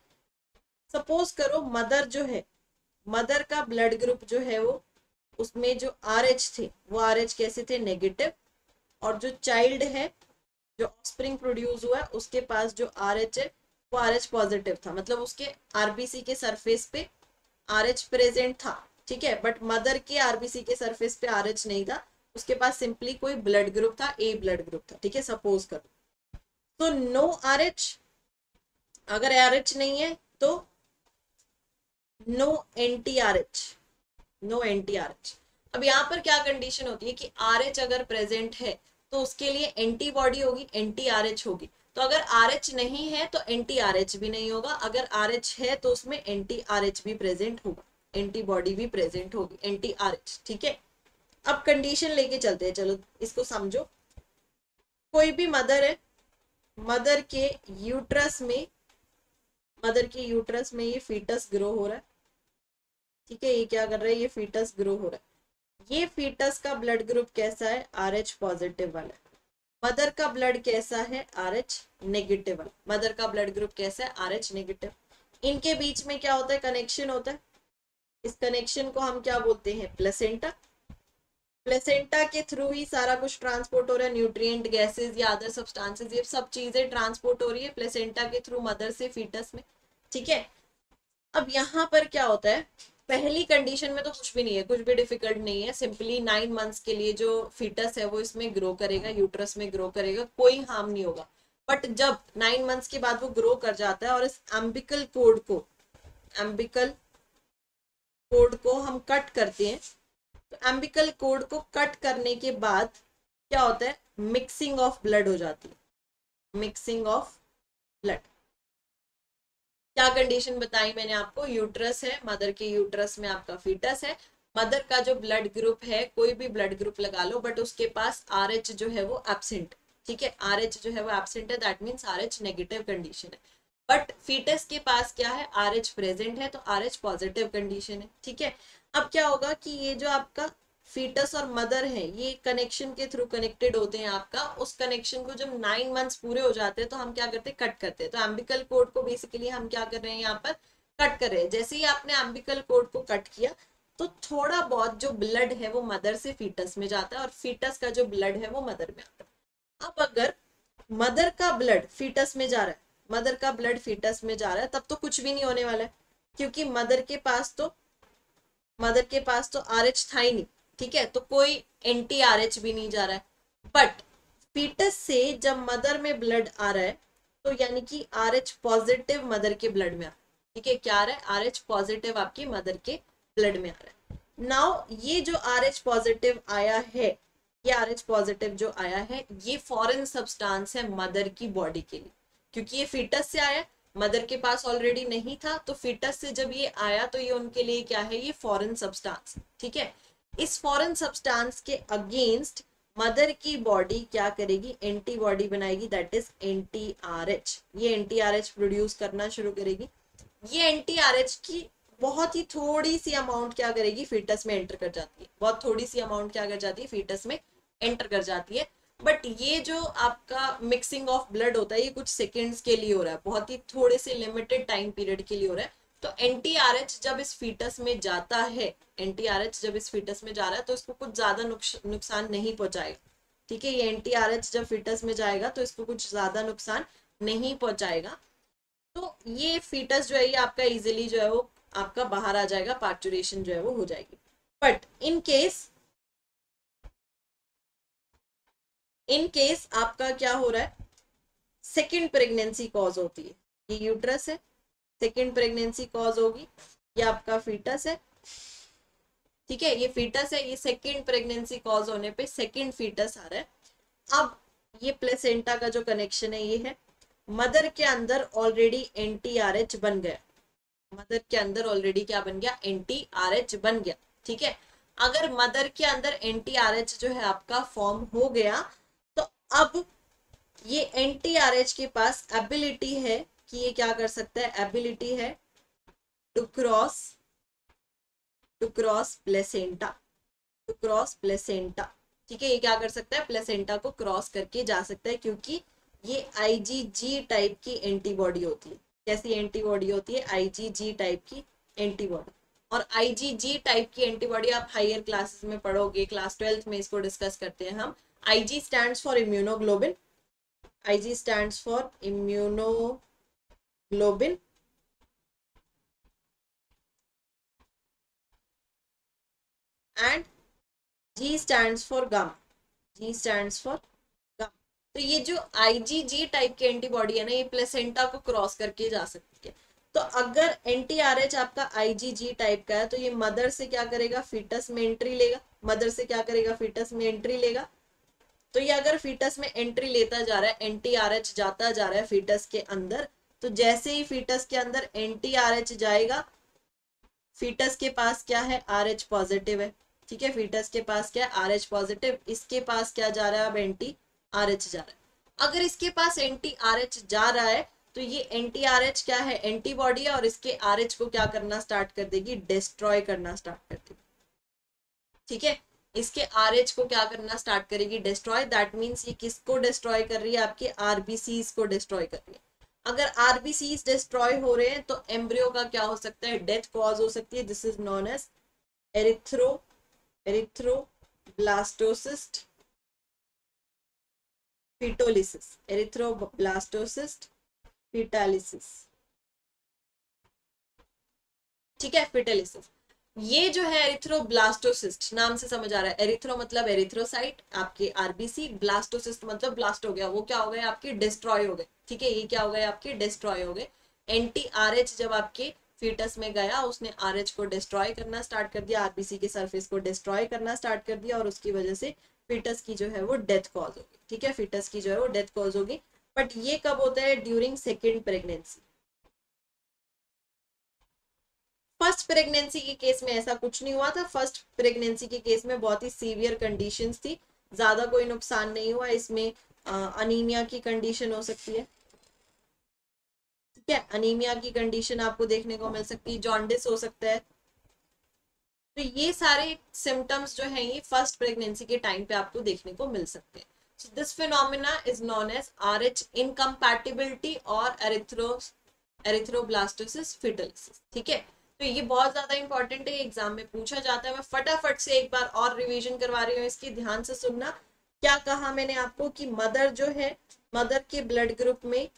सपोज करो मदर जो है, मदर का ब्लड ग्रुप जो है वो, उसमें जो आरएच थे वो आरएच कैसे थे, नेगेटिव, और जो चाइल्ड है, जो ऑफस्प्रिंग प्रोड्यूस हुआ है, उसके पास जो आरएच है वो आरएच पॉजिटिव था, मतलब उसके आरबीसी के सरफेस पे आरएच प्रेजेंट था। ठीक है, बट मदर के आरबीसी के सरफेस पे आरएच नहीं था, उसके पास सिंपली कोई ब्लड ग्रुप था, ए ब्लड ग्रुप था। ठीक है, सपोज करो तो नो आरएच, अगर आरएच नहीं है तो no anti Rh, no anti Rh. अब यहाँ पर क्या कंडीशन होती है कि आरएच अगर प्रेजेंट है तो उसके लिए एंटीबॉडी होगी, एंटी आरएच होगी। तो अगर आरएच नहीं है तो एंटी आरएच भी नहीं होगा, अगर आरएच है तो उसमें एंटी आरएच भी प्रेजेंट होगा, एंटीबॉडी भी प्रेजेंट होगी, एंटी आरएच। ठीक है, अब कंडीशन लेके चलते हैं, चलो इसको समझो। कोई भी मदर है, मदर के यूट्रस में, मदर के यूट्रस में ये फीटस ग्रो हो रहा है। ठीक है, ये क्या कर रहा है, ये फीटस ग्रो हो रहा है। ये फीटस का ब्लड ग्रुप कैसा है, आरएच पॉजिटिव वाला है। मदर का ब्लड कैसा है, आरएच नेगेटिव वाला। मदर का ब्लड ग्रुप कैसा है, आरएच नेगेटिव। इनके बीच में क्या होता है, कनेक्शन होता है। इस कनेक्शन को हम क्या बोलते हैं, प्लेसेंटा। प्लेसेंटा के थ्रू ही सारा कुछ ट्रांसपोर्ट हो रहा है, न्यूट्रिएंट, गैसेस या अदर सब्सटेंसेस, ये सब चीजें ट्रांसपोर्ट हो रही है प्लेसेंटा के थ्रू मदर से फीटस में। ठीक है, अब यहाँ पर क्या होता है, पहली कंडीशन में तो कुछ भी नहीं है, कुछ भी डिफिकल्ट नहीं है, सिंपली 9 मंथ्स के लिए जो फीटस है वो इसमें ग्रो करेगा, यूट्रस में ग्रो करेगा, कोई हार्म नहीं होगा। बट जब 9 मंथ्स के बाद वो ग्रो कर जाता है और इस एम्बिकल कोड को, एम्बिकल कोड को हम कट करते हैं, तो एम्बिकल कोड को कट करने के बाद क्या होता है, मिक्सिंग ऑफ ब्लड हो जाती है, मिक्सिंग ऑफ ब्लड। क्या कंडीशन बताई मैंने आपको, यूट्रस है, मदर के यूट्रस में आपका फीटस है, मदर का जो ब्लड ग्रुप है, कोई भी ब्लड ग्रुप लगा लो, बट उसके पास आरएच जो है वो एब्सेंट। ठीक है, आरएच जो है वो एब्सेंट है, that means RH negative condition है। बट फीटस के पास क्या है, आरएच प्रेजेंट है, तो आरएच पॉजिटिव कंडीशन है। ठीक है, अब क्या होगा कि ये जो आपका फीटस और मदर है, ये कनेक्शन के थ्रू कनेक्टेड होते हैं आपका, उस कनेक्शन को जब 9 मंथ्स पूरे हो जाते हैं तो हम क्या करते हैं, कट करते हैं। तो एम्बिकल कोड को बेसिकली हम क्या कर रहे हैं, यहाँ पर कट कर रहे हैं। जैसे ही आपने एम्बिकल कोड को कट किया तो थोड़ा बहुत जो ब्लड है वो मदर से फीटस में जाता है और फीटस का जो ब्लड है वो मदर में आता है। अब अगर मदर का ब्लड फीटस में जा रहा है, मदर का ब्लड फीटस में जा रहा है, तब तो कुछ भी नहीं होने वाला है, क्योंकि मदर के पास तो आरएच था ही नहीं। ठीक है, तो कोई एंटी आरएच भी नहीं जा रहा है। बट फीटस से जब मदर में ब्लड आ रहा है तो यानी कि आरएच पॉजिटिव मदर के ब्लड में आ रहा है। ठीक है, क्या आ रहा है, आरएच पॉजिटिव आपकी मदर के ब्लड में आ रहा है। नाउ ये जो आरएच पॉजिटिव आया है, ये आरएच पॉजिटिव जो आया है, ये फॉरेन सब्सटेंस है मदर की बॉडी के लिए, क्योंकि ये फीटस से आया, मदर के पास ऑलरेडी नहीं था, तो फीटस से जब ये आया तो ये उनके लिए क्या है, ये फॉरेन सब्सटेंस। ठीक है, इस फॉरेन सब्सटेंस के अगेंस्ट मदर की बॉडी क्या करेगी, एंटीबॉडी बनाएगी, दैट इज एंटी आरएच। ये एंटी आरएच प्रोड्यूस करना शुरू करेगी। ये एंटी आरएच की बहुत ही थोड़ी सी अमाउंट क्या करेगी, फीटस में एंटर कर जाती है, बहुत थोड़ी सी अमाउंट क्या कर जाती है, फीटस में एंटर कर जाती है। बट ये जो आपका मिक्सिंग ऑफ ब्लड होता है ये कुछ सेकेंड्स के लिए हो रहा है, बहुत ही थोड़े से लिमिटेड टाइम पीरियड के लिए हो रहा है। तो एंटी आरएच जब इस फीटस में जाता है, एंटी आरएच जब इस फीटस में जा रहा है तो इसको कुछ ज्यादा नुकसान नहीं पहुंचाएगा। ठीक है, ये एंटी आरएच जब फीटस में जाएगा तो इसको कुछ ज्यादा नुकसान नहीं पहुंचाएगा। तो ये फीटस जो है ये आपका इजिली जो है वो आपका बाहर आ जाएगा, पार्चुरेशन जो है वो हो जाएगी। बट इन केस आपका क्या हो रहा है, सेकेंड प्रेगनेंसी कॉज होती है। ये यूट्रस है, सेकेंड प्रेगनेंसी कॉज होगी, ये आपका फीटस है, ठीक है, ये फीटस है, ये सेकेंड प्रेगनेंसी कॉज होने पे सेकेंड फीटस आ रहा है। अब ये प्लेसेंटा का जो कनेक्शन है ये है, मदर के अंदर ऑलरेडी NTRH बन गया, मदर के अंदर ऑलरेडी क्या बन गया, NTRH बन गया। ठीक है, अगर मदर के अंदर NTRH जो है आपका फॉर्म हो गया, तो अब ये NTRH के पास एबिलिटी है कि ये क्या कर सकता है, एबिलिटी है to cross placenta, to cross placenta. ठीक है, ये क्या कर सकता है, प्लेसेंटा को क्रॉस करके जा सकता है, क्योंकि ये IgG टाइप की एंटीबॉडी होती है। कैसी एंटीबॉडी होती है, IgG टाइप की एंटीबॉडी। और IgG टाइप की एंटीबॉडी आप हायर क्लासेस में पढ़ोगे, क्लास 12th में इसको डिस्कस करते हैं हम। IG stands for immunoglobulin, IG stands for immunoglobulin and G stands for gamma, G stands for gamma. तो ये जो IgG टाइप की एंटीबॉडी है ना, ये प्लेसेंटा को क्रॉस करके जा सकती है। तो अगर NTRH आपका IgG टाइप का है, तो ये मदर से क्या करेगा, फीटस में एंट्री लेगा, मदर से क्या करेगा, फीटस में एंट्री लेगा। तो ये अगर फीटस में एंट्री लेता जा रहा है, NTRH जाता जा रहा है फीटस के अंदर, तो जैसे ही फीटस के अंदर NTRH जाएगा, फीटस के पास क्या है, RH पॉजिटिव है। ठीक है, फीटस के पास क्या है, RH पॉजिटिव, इसके पास क्या जा रहा है, अब NTRH जा रहा है। अगर इसके पास NTRH जा रहा है, तो ये NTRH क्या है, एंटीबॉडी है, और इसके RH को क्या करना स्टार्ट कर देगी, डिस्ट्रॉय करना स्टार्ट कर देगी। ठीक है, इसके RH को क्या करना स्टार्ट करेगी, डिस्ट्रॉय। दैट मीन्स ये किसको डिस्ट्रॉय कर रही है, आपके RBCs को डिस्ट्रॉय कर रही है। अगर RBCs डिस्ट्रॉय हो रहे हैं, तो एम्ब्रियो का क्या हो सकता है, डेथ कॉज हो सकती है। This is known as erythroblastosis fetalis, erythroblastosis fetalis. ठीक है, फीटालिसिस। ये जो है एरिथ्रोब्लास्टोसिस्ट, नाम से समझ आ रहा है, एरिथ्रो मतलब एरिथ्रोसाइट, आपके RBC, ब्लास्टोसिस्ट मतलब ब्लास्ट हो गया, वो क्या हो गए, आपके डिस्ट्रॉय हो गए। ठीक है, ये क्या हो गए, आपके डिस्ट्रॉय हो गए। NTRH जब आपके फीटस में गया, उसने RH को डिस्ट्रॉय करना स्टार्ट कर दिया, RBC के सरफेस को डिस्ट्रॉय करना स्टार्ट कर दिया, और उसकी वजह से फीटस की जो है वो डेथ कॉज होगी। ठीक है, फीटस की जो है वो डेथ कॉज होगी। बट ये कब होता है, during second pregnancy. First pregnancy के केस में ऐसा कुछ नहीं हुआ था। फर्स्ट प्रेगनेंसी के केस में बहुत ही सीवियर कंडीशंस थी, ज्यादा कोई नुकसान नहीं हुआ इसमें। अनीमिया की कंडीशन हो सकती है। ठीक है, अनीमिया की कंडीशन आपको देखने को मिल सकती है, जॉन्डिस हो सकता है। तो ये सारे सिम्टम्स जो हैं, ये फर्स्ट प्रेगनेंसी के टाइम पे आपको देखने को मिल सकते हैं। So this phenomena is known as RH incompatibility और एरिथ्रोब्लास्टोसिस फीटलिसिस। ठीक है, तो ये बहुत ज्यादा इंपॉर्टेंट है, एग्जाम में पूछा जाता है। मैं फटाफट से एक बार और रिवीजन करवा रही हूँ, इसकी ध्यान से सुनना। क्या कहा मैंने आपको कि मदर जो है, मदर के ब्लड ग्रुप में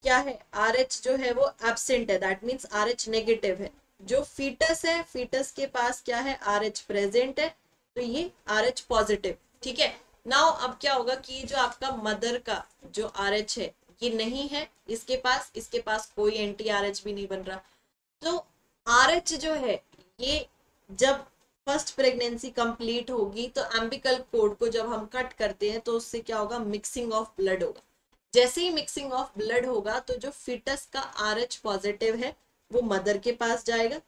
क्या है, RH जो है वो एब्सेंट है, दैट मीन्स RH नेगेटिव है। जो फीटस है, फीटस के पास क्या है, RH प्रेजेंट है, तो ये RH पॉजिटिव। ठीक है, नाउ अब क्या होगा कि जो आपका मदर का जो RH है, ये नहीं है इसके पास कोई NTRH भी नहीं बन रहा। तो RH जो है, ये जब फर्स्ट प्रेगनेंसी कंप्लीट होगी, तो एम्बिकल कोड को जब हम कट करते हैं, तो उससे क्या होगा, मिक्सिंग ऑफ ब्लड होगा। जैसे ही मिक्सिंग ऑफ ब्लड होगा, तो जो फीटस का RH पॉजिटिव है वो मदर के पास जाएगा,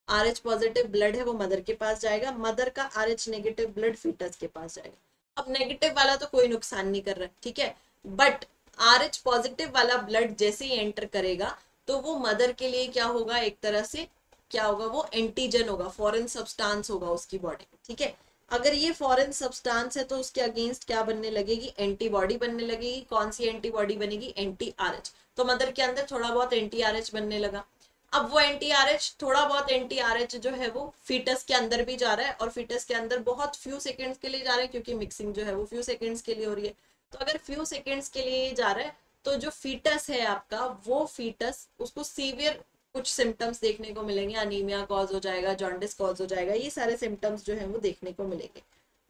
RH पॉजिटिव ब्लड है वो मदर के पास जाएगा, मदर का RH नेगेटिव ब्लड फीटस के पास जाएगा। अब नेगेटिव वाला तो कोई नुकसान नहीं कर रहा, ठीक है, बट RH पॉजिटिव वाला ब्लड जैसे ही एंटर करेगा, तो वो मदर के लिए क्या होगा, एक तरह से क्या होगा, वो एंटीजन होगा, फॉरेन सब्सटेंस होगा उसकी बॉडी में। ठीक है, अगर ये फॉरेन सब्सटेंस है, तो उसके अगेंस्ट क्या बनने लगेगी, एंटीबॉडी बनने लगेगी। कौन सी एंटीबॉडी बनेगी, NTRH। तो मदर के अंदर थोड़ा बहुत NTRH बनने लगा। अब वो NTRH, थोड़ा बहुत NTRH जो है वो फीटस के अंदर भी जा रहा है, और फीटस के अंदर बहुत फ्यू सेकेंड्स के लिए जा रहा है, क्योंकि मिक्सिंग जो है वो फ्यू सेकेंड्स के लिए हो रही है। तो अगर फ्यू सेकेंड्स के लिए जा रहा है, तो जो फीटस है आपका, वो फीटस, उसको सीवियर कुछ सिम्टम्स देखने को मिलेंगे, अनीमिया कॉज हो जाएगा, जॉन्डिस कॉज हो जाएगा, ये सारे सिम्टम्स जो है वो देखने को मिलेंगे।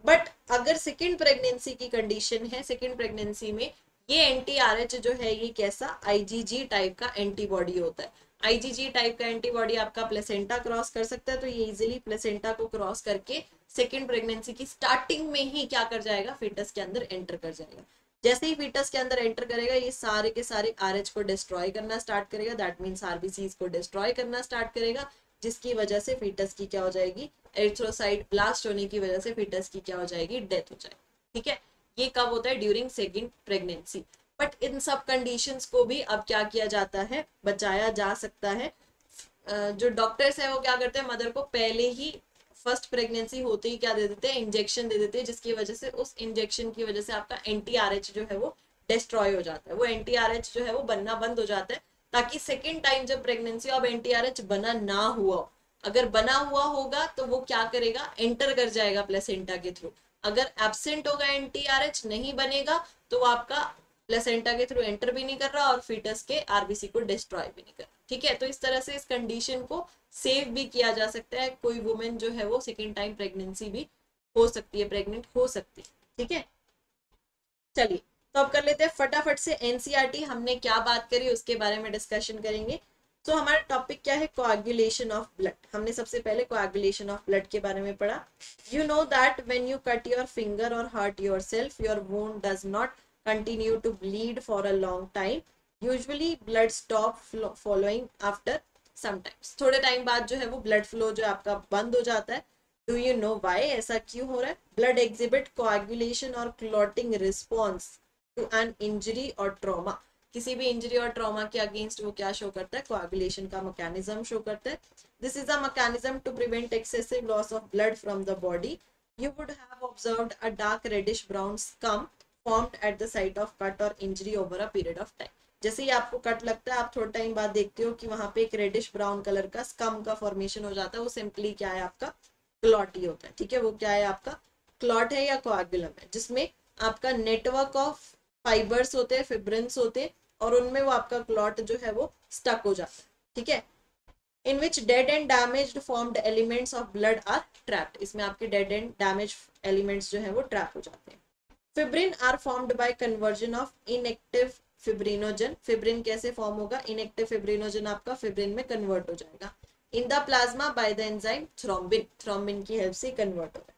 बट अगर सेकेंड प्रेगनेंसी की कंडीशन है, सेकेंड प्रेगनेंसी में ये एंटी-आरएच जो है ये कैसा आईजीजी टाइप का एंटीबॉडी होता है। आईजीजी टाइप का एंटीबॉडी आपका प्लेसेंटा क्रॉस कर सकता है, तो ये इजीली प्लेसेंटा को क्रॉस करके सेकेंड प्रेगनेंसी की स्टार्टिंग में ही क्या कर जाएगा, फीटस के अंदर एंटर कर जाएगा। जैसे ही फीटस के अंदर एंटर करेगा ये सारे के सारे आरएच को डिस्ट्रॉय करना स्टार्ट करेगा, दैट मीन्स आरबीसीज को डिस्ट्रॉय करना स्टार्ट करेगा, जिसकी वजह से फीटस की क्या हो जाएगी, एरिथ्रोसाइट ब्लास्ट होने की वजह से फीटस की क्या हो जाएगी, डेथ हो जाएगी। ठीक है, ये कब होता है, during second pregnancy. But in सब कंडीशंस को भी अब क्या किया जाता है, बचाया जा सकता है। जो डॉक्टर्स है वो क्या करते हैं, मदर को पहले ही फर्स्ट प्रेगनेंसी होते ही क्या दे देते हैं, इंजेक्शन दे देते हैं, जिसकी वजह से उस इंजेक्शन की वजह से आपका एंटी-आरएच जो है वो डिस्ट्रॉय हो जाता है, वो एंटी-आरएच जो है वो बनना बंद हो जाता है, ताकि सेकेंड टाइम जब प्रेगनेंसी अब एंटी-आरएच बना ना हुआ, अगर बना हुआ होगा तो वो क्या करेगा, एंटर कर जाएगा प्लेसेंटा के थ्रू। अगर एब्सेंट होगा एंटी-आरएच नहीं बनेगा तो वो आपका प्लेसेंटा के थ्रू एंटर भी नहीं कर रहा और फीटस के आरबीसी को डिस्ट्रॉय भी नहीं कर रहा। ठीक है, तो इस तरह से इस कंडीशन को सेव भी किया जा सकता है। कोई वुमेन जो है वो सेकेंड टाइम प्रेगनेंसी भी हो सकती है, प्रेग्नेंट हो सकती है। ठीक है, चलिए तो अब कर लेते हैं फटाफट से एनसीईआरटी हमने क्या बात करी उसके बारे में डिस्कशन करेंगे। तो हमारा टॉपिक क्या है, कोआगुलेशन ऑफ ब्लड। हमने सबसे पहले कोआगुलेशन ऑफ ब्लड के बारे में पढ़ा। You know that when you cut your finger और hurt yourself, your wound does not continue to bleed for a long time. Usually blood stop following after sometimes. थोड़े time बाद जो है वो ब्लड फ्लो जो आपका बंद हो जाता है। Do you know why? ऐसा क्यों हो रहा है? Blood exhibit coagulation or clotting response to an injury or trauma. किसी भी इंजरी और ट्रॉमा के अगेंस्ट वो क्या शो करता है, कोआगुलेशन का मैकेनिज्म शो करता है। This is a mechanism to prevent excessive loss of blood from the body. You would have observed a dark reddish brown scum formed at the site of cut or injury over a period of time. जैसे ही आपको cut लगता है आप थोड़ा time बाद देखते हो कि वहां पे एक रेडिश ब्राउन कलर का स्कम का फॉर्मेशन हो जाता है, वो सिंपली क्या है, आपका क्लॉट ही होता है। ठीक है, वो क्या है, आपका क्लॉट है या कोआगुलम है, जिसमें आपका नेटवर्क ऑफ फाइबर्स होते हैं, फिब्रिन्स होते हैं, और उनमें वो आपका क्लॉट जो है वो स्टक हो जाता है। ठीक है, in which dead and damaged formed elements of blood are trapped. इसमें आपके dead and damaged elements जो है वो trap हो जाते हैं। Fibrin are formed by conversion of inactive fibrinogen. Fibrin कैसे फॉर्म होगा, इनएक्टिव फिब्रिनोजन आपका फिब्रिन में कन्वर्ट हो जाएगा in the plasma by the enzyme thrombin. Thrombin की हेल्प से कन्वर्ट हो रहा है।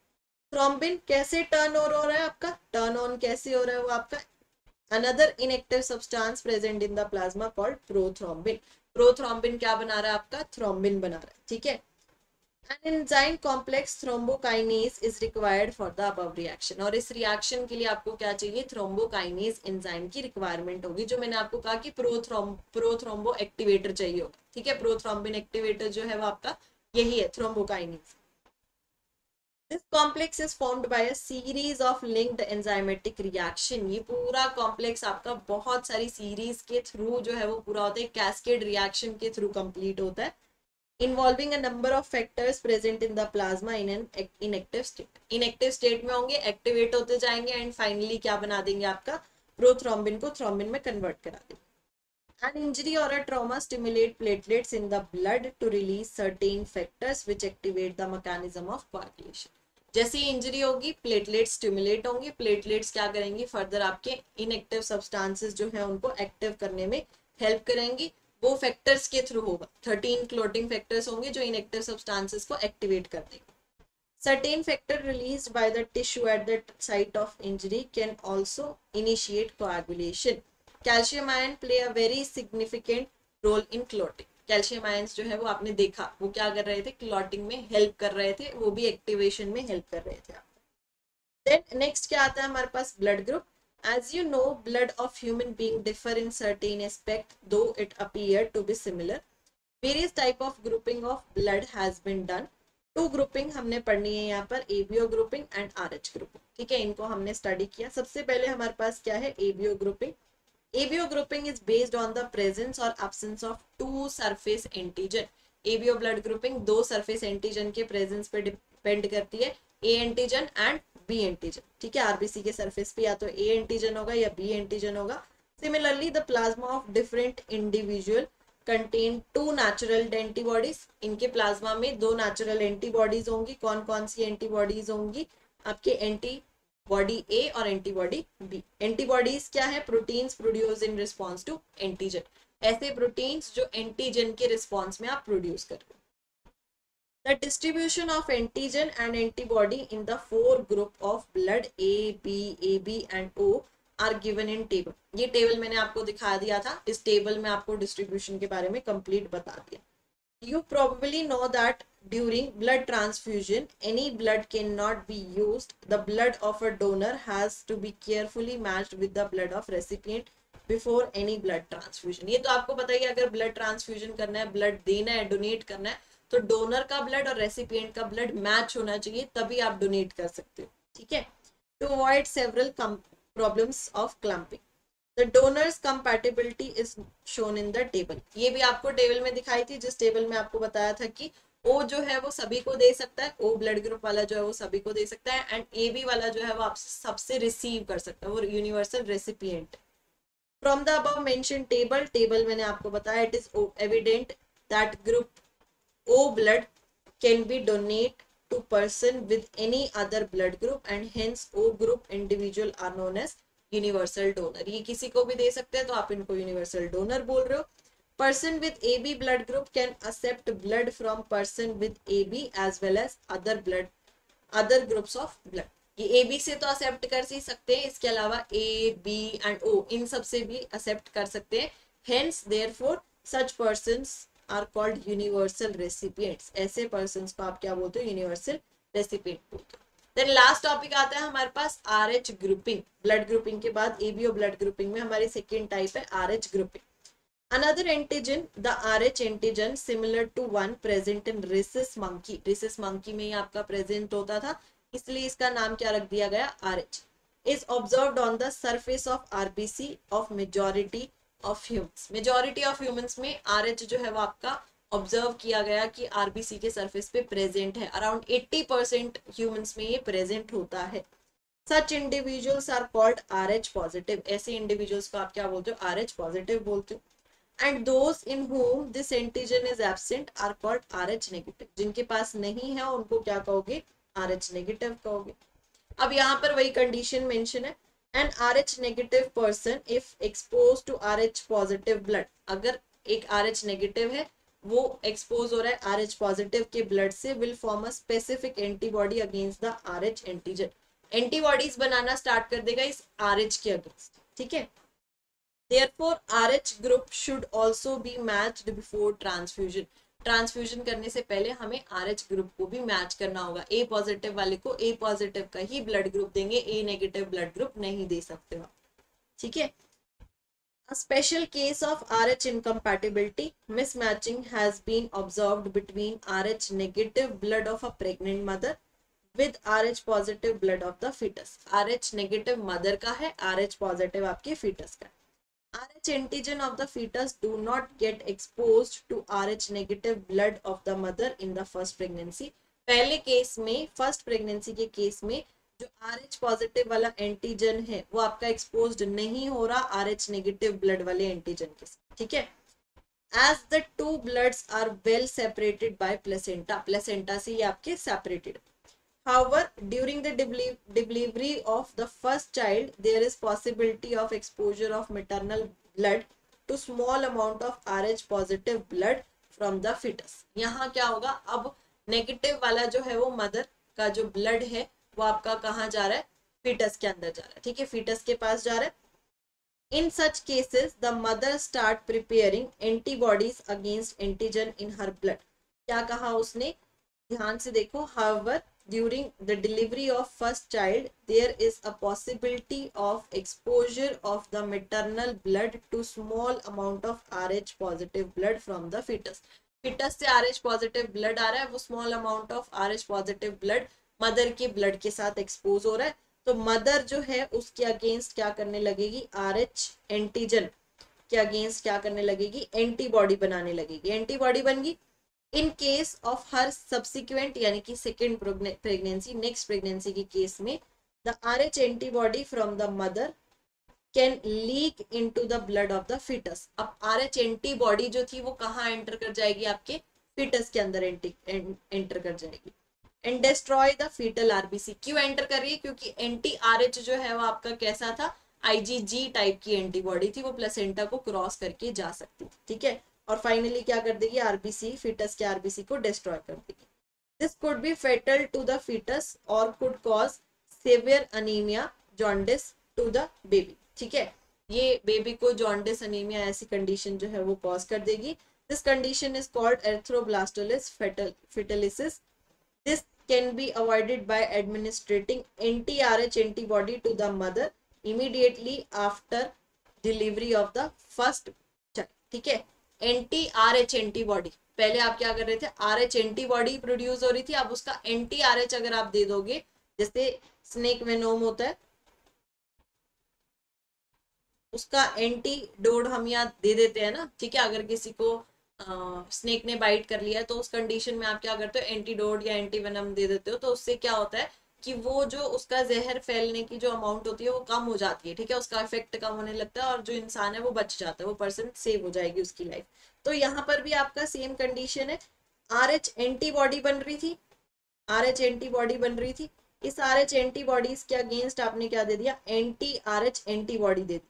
थ्रोम्बिन कैसे टर्न ओवर हो रहा है, आपका टर्न ऑन कैसे हो रहा है, वो आपका another inactive substance present in the plasma called prothrombin. Prothrombin क्या बना रहा है, आपका थ्रोम्बिन बना रहा है। ठीक है, An enzyme complex thrombokinase is required for the above reaction. और इस रिएक्शन के लिए आपको क्या चाहिए, थ्रोम्बोकाइनेज एंजाइम की रिक्वायरमेंट होगी, जो मैंने आपको कहा कि प्रोथ्रोम्बो एक्टिवेटर चाहिए होगा। ठीक है, प्रोथ्रोम्बिन एक्टिवेटर जो है वो आपका यही है, thrombokinase. This complex is formed by a series of linked enzymatic reaction. ये पूरा कॉम्प्लेक्स आपका बहुत सारी सीरीज के थ्रू जो है वो पूरा होता है, कैस्केड रिएक्शन के थ्रू कंप्लीट होता है, involving a number of factors present in the plasma in an inactive state. Inactive state में होंगे, एक्टिवेट होते जाएंगे एंड फाइनली क्या बना देंगे, आपका प्रोथ्रोम्बिन को थ्रोम्बिन में कन्वर्ट करा देंगे। An injury or a trauma stimulate platelets in the blood to release certain factors which activate the mechanism of coagulation. जैसे ही इंजरी होगी प्लेटलेट्स स्टिमुलेट होंगे, प्लेटलेट्स क्या करेंगी, फर्दर आपके इनएक्टिव सब्सटेंसेस जो है उनको एक्टिव करने में हेल्प करेंगी। वो फैक्टर्स के थ्रू होगा, 13 क्लोटिंग फैक्टर्स होंगे जो इनएक्टिव सब्सटेंसेस को एक्टिवेट कर देंगे। Certain factor released by the tissue at the site of injury can also initiate coagulation. Calcium ion play a very significant role in clotting. Calcium ions जो है वो आपने देखा वो क्या कर रहे थे, क्लॉटिंग में हेल्प कर रहे थे, वो भी एक्टिवेशन में हेल्प कर रहे थे। देन नेक्स्ट क्या आता है हमारे पास, blood group. As you know, blood of human being differ in certain aspect, though it appear to be similar. Various type of grouping of blood has been done. Two grouping हमने पढ़नी है यहाँ पर, ABO grouping and Rh grouping. ठीक है, इनको हमने study किया। सबसे पहले हमारे पास क्या है, ABO grouping. ABO grouping is based on the presence और absence of two surface antigen. ABO blood grouping दो सरफेस एंटीजन के प्रेजेंस पे डिपेंड करती है, A antigen and B antigen. ठीक है, आरबीसी के सरफेस पे या तो ए एंटीजन होगा या बी एंटीजन होगा। Similarly the plasma of different individual contain two natural antibodies. इनके प्लाज्मा में दो नेचुरल एंटीबॉडीज होंगी। कौन कौन सी एंटीबॉडीज होंगी, आपके एंटी बॉडी ए और एंटीबॉडी बी। एंटीबॉडीज क्या है? Proteins produce in response to antigen, ऐसे प्रोटीन्स जो एंटीजन के रिस्पॉन्स में आप प्रोड्यूस कर रहे हो। The distribution of antigen and antibody in the four group of blood A, B, AB and O are given in table। ये table मैंने आपको दिखा दिया था, इस टेबल में आपको डिस्ट्रीब्यूशन के बारे में कंप्लीट बता दिया। You probably know that during blood transfusion, any blood cannot be used. The blood of a donor has to be carefully matched with the blood of recipient before any blood transfusion। ये तो आपको पता ही है, अगर blood transfusion करना है, blood देना है, डोनेट करना है, तो डोनर का ब्लड और रेसिपिएंट का ब्लड मैच होना चाहिए, तभी आप डोनेट कर सकते हो। ठीक है, to avoid several problems of clumping, the donors compatibility is shown in the table. ये भी आपको टेबल में दिखाई थी, जिस टेबल में आपको बताया था कि ओ जो है वो सभी को दे सकता है, ओ ब्लड ग्रुप वाला जो है वो सभी को दे सकता है, एंड ए बी वाला जो है वो आपसे सबसे रिसीव कर सकता है, वो universal recipient. From the above mention table मैंने आपको बताया, it is evident that group O blood can be donated to person with any other blood group and hence O group individual are known as universal donor। ये किसी को भी दे सकते हैं तो आप इनको universal donor बोल रहे हो। Person with AB blood group can accept blood from person with AB as well as other groups of blood। ये AB से तो accept कर ही सकते हैं, इसके अलावा A, B and O इन सब से भी accept कर सकते हैं। Hence therefore such persons are called universal recipients. ऐसे पर्सन्स को आप क्या बोलते हो? यूनिवर्सल रेसिपिएंट बोलते हो। देन लास्ट टॉपिक आता है हमारे पास RH ग्रुपिंग। ब्लड ग्रुपिंग के बाद ABO ब्लड ग्रुपिंग में हमारी सेकेंड टाइप है RH grouping. Another antigen the RH antigen similar to one present in rhesus monkey. Rhesus monkey में ही आपका प्रेजेंट होता था, इसलिए इसका नाम क्या रख दिया गया? RH। Is observed on the surface of RBC of majority of humans. Majority of humans में RH जो है वो आपका ऑब्जर्व किया गया कि RBC के सरफेस पे प्रेजेंट है। अराउंड 80% ह्यूमंस में ये प्रेजेंट होता है। Such individuals are called RH positive. ऐसे इंडिविजुअल्स को आप क्या बोलते हो? RH पॉजिटिव बोलते हो। And those in whom this antigen is absent are called RH negative. जिनके पास नहीं है उनको क्या कहोगे? RH नेगेटिव कहोगे। अब यहाँ पर वही कंडीशन मेंशन है, an RH negative person if exposed to RH positive blood। अगर एक RH negative है, वो एक्सपोज हो रहा है RH पॉजिटिव के ब्लड से, will form a specific antibody against the RH antigen। Antibodies banana start कर देगा इस RH के अगेंस्ट। ठीक है, therefore RH group should also be matched before transfusion। Transfusion करने से पहले हमें RH ग्रुप को भी मैच करना होगा। ए पॉजिटिव वाले को ए पॉजिटिव का ही ब्लड ग्रुप देंगे, ए नेगेटिव ब्लड ग्रुप नहीं दे सकते हो। ठीक है, A special case of RH incompatibility mismatching has been observed between RH negative blood of a pregnant mother with RH positive blood of the fetus। RH negative mother का है, RH positive आपके fetus का। RH antigen of the fetus do not get exposed to RH negative blood of the mother in the first pregnancy। पहले case में, first pregnancy के case में जो RH positive वाला एंटीजन है वो आपका एक्सपोज्ड नहीं हो रहा RH नेगेटिव ब्लड वाले एंटीजन के साथ। ठीक है, as the two bloods are well separated by placenta. Placenta से ये आपके separated. However, during the delivery of the first child, there is possibility of exposure of maternal blood to small amount of RH positive blood from the fetus। यहाँ क्या होगा? अब negative वाला जो है वो मदर का जो ब्लड है वो आपका कहाँ जा रहा है? फीटस के अंदर जा रहा है। ठीक है, फीटस के पास जा रहा है। In such cases the mother start preparing antibodies against antigen in her blood. क्या कहा उसने? ध्यान से देखो। However, during the delivery of first child, there is a possibility of exposure of the maternal blood to small amount of RH positive blood from the fetus। fetus से RH positive blood आ रहा है, वो small amount of RH positive blood mother के blood के साथ expose हो रहा है, तो मदर जो है उसके अगेंस्ट क्या करने लगेगी? RH एंटीजन के अगेंस्ट क्या करने लगेगी? एंटीबॉडी बनाने लगेगी। एंटीबॉडी बन गई। In case of her subsequent यानी कि सेकेंड प्रेगनेंसी, नेक्स्ट प्रेगनेंसी के केस में the RH antibody from the mother can leak into the blood of the foetus. अब RH एंटीबॉडी जो थी वो कहाँ एंटर कर जाएगी? आपके फीटस के अंदर एंटर कर जाएगी। And destroy the foetal RBC. क्यों एंटर कर रही है? क्योंकि एंटी आरएच जो है वो आपका कैसा था, आईजीजी टाइप की एंटीबॉडी थी, वो प्लेसेंटा को क्रॉस करके जा सकती थी, ठीक है। और फाइनली क्या कर देगी, आरबीसी, फीटस के आरबीसी को डिस्ट्रॉय कर देगी। This could be fatal to the fetus और could cause severe anaemia, jaundice to the baby, ठीक है। ये बेबी को जॉन्डिस, अनीमिया ऐसी कंडीशन जो है वो कॉज कर देगी। This condition is called erythroblastosis fetalis. This can be avoided by administering anti-RH antibody to the mother immediately after delivery of the first child, ठीक है। एंटी-RH एंटीबॉडी, पहले आप क्या कर रहे थे, RH एंटीबॉडी प्रोड्यूस हो रही थी, अब उसका एंटी-RH अगर आप दे दोगे, जैसे स्नेक वेनोम होता है, उसका एंटीडोड हम यहाँ दे देते हैं ना, ठीक है। अगर किसी को स्नेक ने बाइट कर लिया है तो उस कंडीशन में आप क्या करते हो, एंटीडोड या एंटीवेनम दे देते हो, तो उससे क्या होता है कि वो जो उसका जहर फैलने की जो अमाउंट होती है वो कम हो जाती है, ठीक है, उसका इफेक्ट कम होने लगता है और जो इंसान है वो बच जाता है, वो पर्सन सेव हो जाएगी उसकी लाइफ। तो यहाँ पर भी आपका सेम कंडीशन है, RH एंटीबॉडी बन रही थी, RH एंटीबॉडी बन रही थी, इस RH एंटीबॉडीज के अगेंस्ट आपने क्या दे दिया, एंटी-RH एंटीबॉडी दे दी,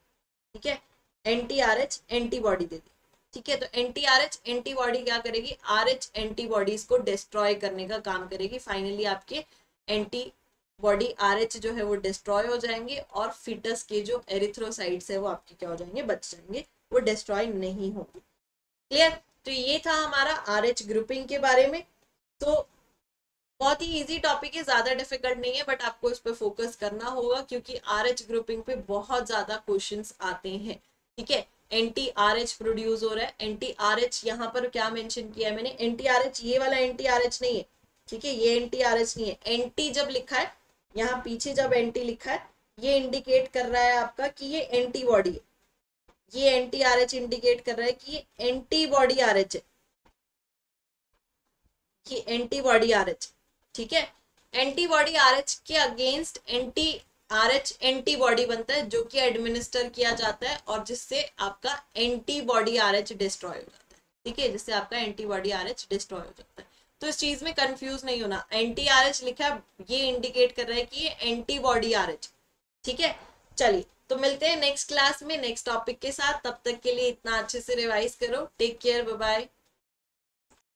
ठीक है, एंटी-RH एंटीबॉडी दे दी, ठीक है। तो एंटी-RH एंटीबॉडी क्या करेगी, RH एंटीबॉडीज को डिस्ट्रॉय करने का काम करेगी। फाइनली आपके एंटीबॉडी RH जो है वो डिस्ट्रॉय हो जाएंगे और फीटस के जो एरिथ्रोसाइट्स है वो आपके क्या हो जाएंगे, बच जाएंगे, वो डिस्ट्रॉय नहीं होंगे। क्लियर? तो ये था हमारा RH ग्रुपिंग के बारे में। तो बहुत ही इजी टॉपिक है, ज्यादा डिफिकल्ट नहीं है, बट आपको इस पे फोकस करना होगा क्योंकि RH ग्रुपिंग पे बहुत ज्यादा क्वेश्चंस आते हैं, ठीक है। एंटी RH प्रोड्यूस हो रहा है, एंटी RH यहाँ पर क्या मेंशन किया है मैंने, एंटी RH ये वाला एंटी RH नहीं है, ठीक है, ये एंटी RH नहीं है। एंटी जब लिखा है यहाँ पीछे, जब एंटी लिखा है, ये इंडिकेट कर रहा है आपका कि ये एंटीबॉडी है, ये एंटी RH इंडिकेट कर रहा है कि ये एंटीबॉडी RH है, कि एंटीबॉडी RH, ठीक है। एंटीबॉडी RH के अगेंस्ट एंटी RH एंटीबॉडी बनता है जो कि एडमिनिस्टर किया जाता है और जिससे आपका एंटीबॉडी RH डिस्ट्रॉय हो जाता है, ठीक है, जिससे आपका एंटीबॉडी RH डिस्ट्रॉय हो जाता है। तो इस चीज में कंफ्यूज नहीं होना, एंटी RH लिखा है, ये इंडिकेट कर रहा है कि ये एंटीबॉडी RH, ठीक है। चलिए, तो मिलते हैं नेक्स्ट क्लास में नेक्स्ट टॉपिक के साथ, तब तक के लिए इतना अच्छे से रिवाइज करो, टेक केयर, बाय बाय।